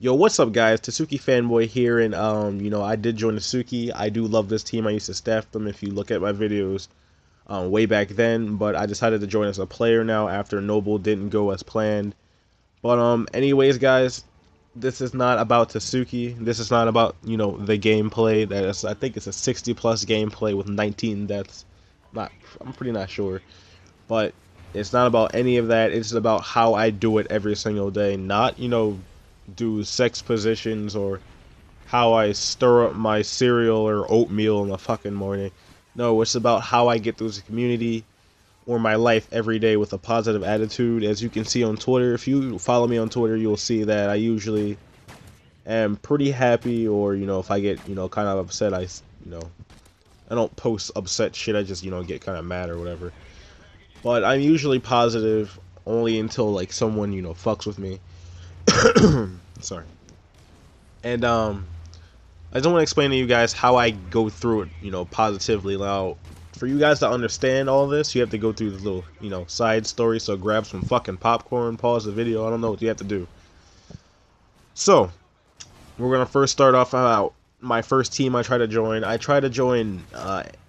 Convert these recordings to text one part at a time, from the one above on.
Yo, what's up, guys? Tasuki Fanboy here, and I did join Tasuki. I do love this team. I used to staff them. If you look at my videos, way back then, but I decided to join as a player now after Noble didn't go as planned. But anyways, guys, this is not about Tasuki. This is not about the gameplay. I think it's a 60 plus gameplay with 19 deaths. I'm pretty not sure, but it's not about any of that. It's about how I do it every single day. Not do sex positions or how I stir up my cereal or oatmeal in the fucking morning. No, it's about how I get through the community or my life every day with a positive attitude. As you can see on Twitter, if you follow me on Twitter, you'll see that I usually am pretty happy, or if I get kind of upset, I don't post upset shit. I just get kind of mad or whatever. But I'm usually positive only until like someone fucks with me. Sorry. And I just want to explain to you guys how I go through it, positively. Now, for you guys to understand all this, you have to go through the little, side story. So grab some fucking popcorn, pause the video. I don't know what you have to do. So, we're gonna first start off about my first team I tried to join. I tried to join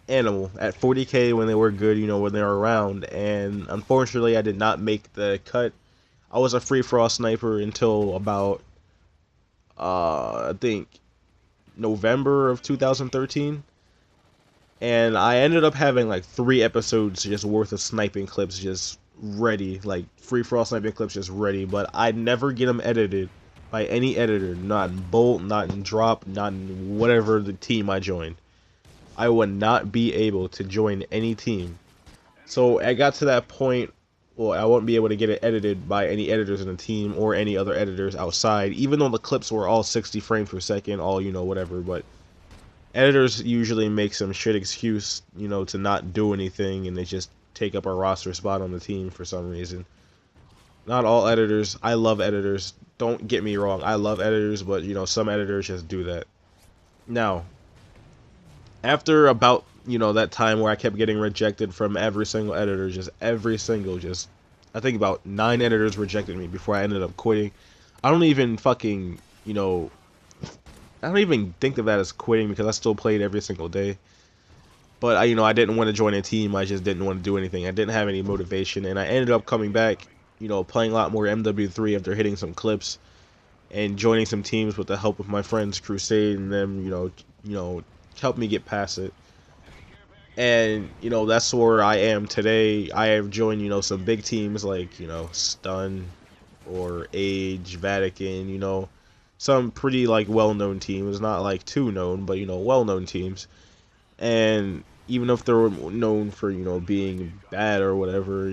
Animal at 40k when they were good, when they were around, and unfortunately I did not make the cut. I was a free-for-all sniper until about I think November of 2013, and I ended up having like 3 episodes just worth of sniping clips just ready, like free-for-all sniping clips just ready, but I never get them edited by any editor, not in Bolt, not in Drop, not in whatever the team I joined. I would not be able to join any team. So I got to that point, well, I wouldn't be able to get it edited by any editors in the team or any other editors outside, even though the clips were all 60 frames per second, all, whatever, but editors usually make some shit excuse, to not do anything, and they just take up a roster spot on the team for some reason. Not all editors. I love editors. Don't get me wrong. I love editors, but, some editors just do that. Now, after about, that time where I kept getting rejected from every single editor, I think about 9 editors rejected me before I ended up quitting. I don't even fucking, I don't even think of that as quitting because I still played every single day. But, I didn't want to join a team. I just didn't want to do anything. I didn't have any motivation, and I ended up coming back, playing a lot more MW3 after hitting some clips and joining some teams with the help of my friends Crusade and them, helped me get past it. And, that's where I am today. I have joined, some big teams like, Stun or Age, Vatican, some pretty, like, well-known teams. Not, like, too known, but, well-known teams. And even if they're known for, being bad or whatever,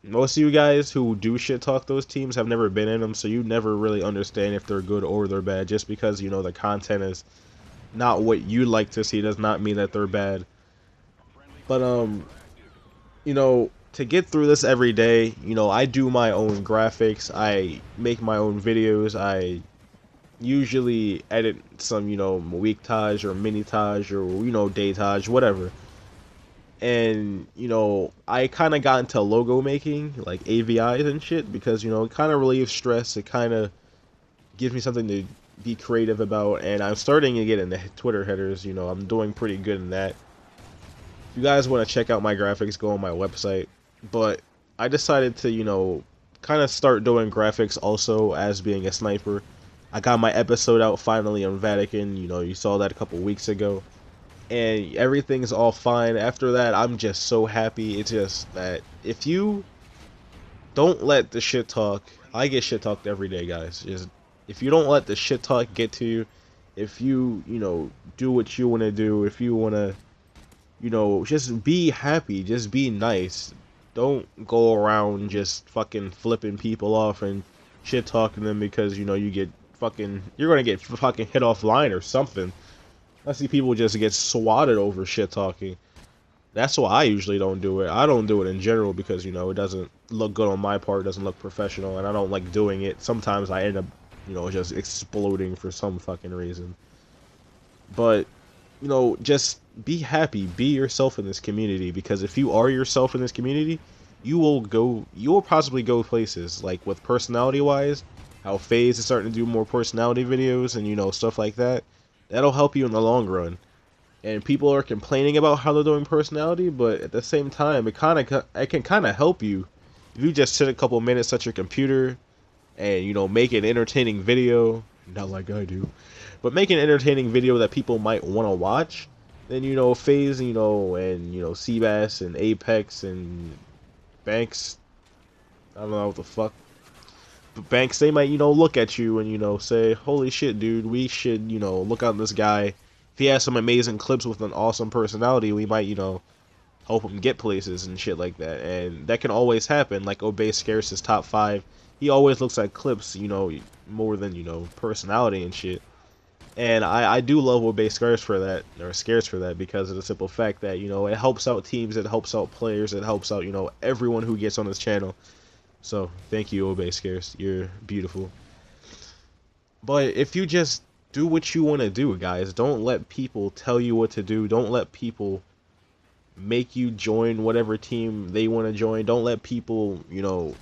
most of you guys who do shit talk those teams have never been in them, so you never really understand if they're good or they're bad. Just because, the content is not what you like to see does not mean that they're bad. But to get through this every day, I do my own graphics, I make my own videos, I usually edit some, week Taj or mini Taj or day Taj, whatever. And I kind of got into logo making, like AVIs and shit, because it kind of relieves stress. It kind of gives me something to be creative about, and I'm starting to get into Twitter headers. I'm doing pretty good in that. If you guys want to check out my graphics, go on my website. But I decided to kind of start doing graphics also as being a sniper. I got my episode out finally on Vatican. You saw that a couple weeks ago, and everything's all fine. After that, I'm just so happy. It's just that if you don't let the shit talk, I get shit talked every day, guys. Just if you don't let the shit talk get to you, if you, do what you want to do, if you want to, just be happy, just be nice. Don't go around just fucking flipping people off and shit talking them because, you're gonna get fucking hit offline or something. I see people just get swatted over shit talking. That's why I usually don't do it. I don't do it in general because, it doesn't look good on my part, it doesn't look professional, and I don't like doing it. Sometimes I end up, just exploding for some fucking reason. But, just be happy, be yourself in this community, because if you are yourself in this community, you will possibly go places. Like, with personality-wise, how FaZe is starting to do more personality videos and, you know, stuff like that. That'll help you in the long run. And people are complaining about how they're doing personality, but at the same time, it can kind of help you if you just sit a couple minutes at your computer and, you know, make an entertaining video. Not like I do, but make an entertaining video that people might want to watch. Then, you know, FaZe, you know, and, you know, Seabass and Apex and Banks, I don't know what the fuck, but Banks, they might, you know, look at you and, you know, say, holy shit, dude, we should, you know, look at this guy. If he has some amazing clips with an awesome personality, we might, you know, help him get places and shit like that. And that can always happen. Like Obey Scarce's top 5, he always looks at clips, you know, more than, you know, personality and shit. And I do love Obey Scarce for that, or Scarce for that, because of the simple fact that, you know, it helps out teams, it helps out players, it helps out, you know, everyone who gets on this channel. So, thank you, Obey Scarce. You're beautiful. But if you just do what you want to do, guys, don't let people tell you what to do. Don't let people make you join whatever team they want to join. Don't let people, you know,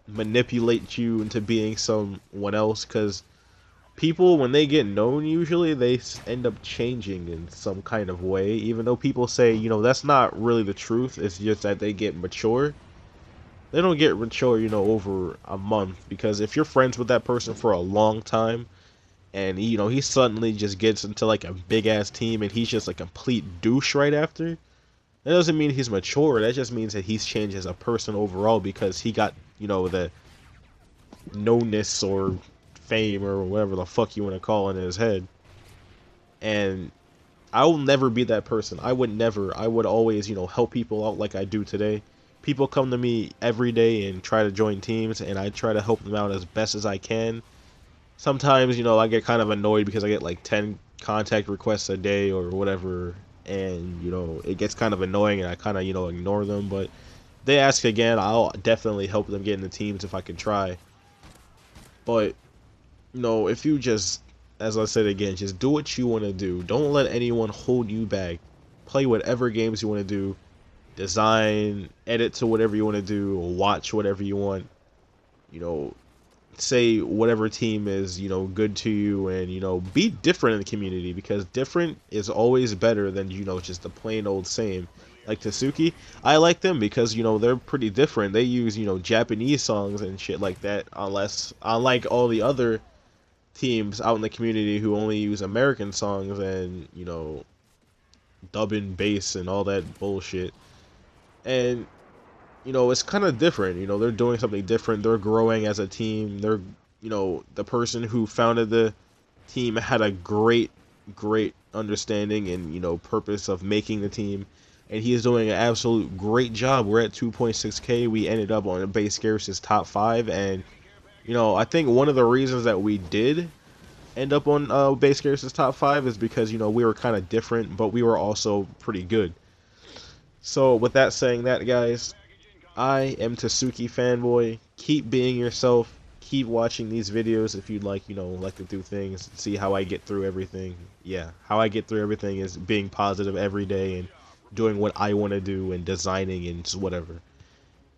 manipulate you into being someone else, because people, when they get known, usually they end up changing in some kind of way, even though people say, you know, that's not really the truth. It's just that they get mature. They don't get mature, you know, over a month, because if you're friends with that person for a long time and, you know, he suddenly just gets into like a big ass team and he's just a complete douche right after, that doesn't mean he's mature. That just means that he's changed as a person overall, because he got, you know, the knownness or fame or whatever the fuck you want to call it in his head. And I will never be that person. I would never. I would always, you know, help people out like I do today. People come to me every day and try to join teams, and I try to help them out as best as I can. Sometimes, you know, I get kind of annoyed because I get like 10 contact requests a day or whatever, and, you know, it gets kind of annoying and I kind of, you know, ignore them. But they ask again, I'll definitely help them get into teams if I can try. But, you know, if you just, as I said again, just do what you want to do. Don't let anyone hold you back. Play whatever games you want to do. Design, edit to whatever you want to do, or watch whatever you want. You know, say whatever team is, you know, good to you, and, you know, be different in the community, because different is always better than, you know, just the plain old same. Like Tasuki, I like them because, you know, they're pretty different. They use, you know, Japanese songs and shit like that, unlike all the other teams out in the community who only use American songs and, you know, dubbing bass and all that bullshit. And, you know, it's kind of different. You know, they're doing something different. They're growing as a team. They're, you know, the person who founded the team had a great understanding and, you know, purpose of making the team. And he is doing an absolute great job. We're at 2.6K. We ended up on Obey Scarce's top 5. And, you know, I think one of the reasons that we did end up on Obey Scarce's top 5 is because, you know, we were kind of different, but we were also pretty good. So, with that saying that, guys, I am Tasuki Fanboy. Keep being yourself. Keep watching these videos if you'd like, you know, like to do things. See how I get through everything. Yeah, how I get through everything is being positive every day and doing what I want to do and designing and just whatever.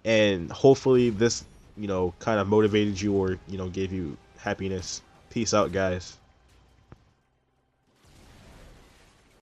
And hopefully this, you know, kind of motivated you or, you know, gave you happiness. Peace out, guys.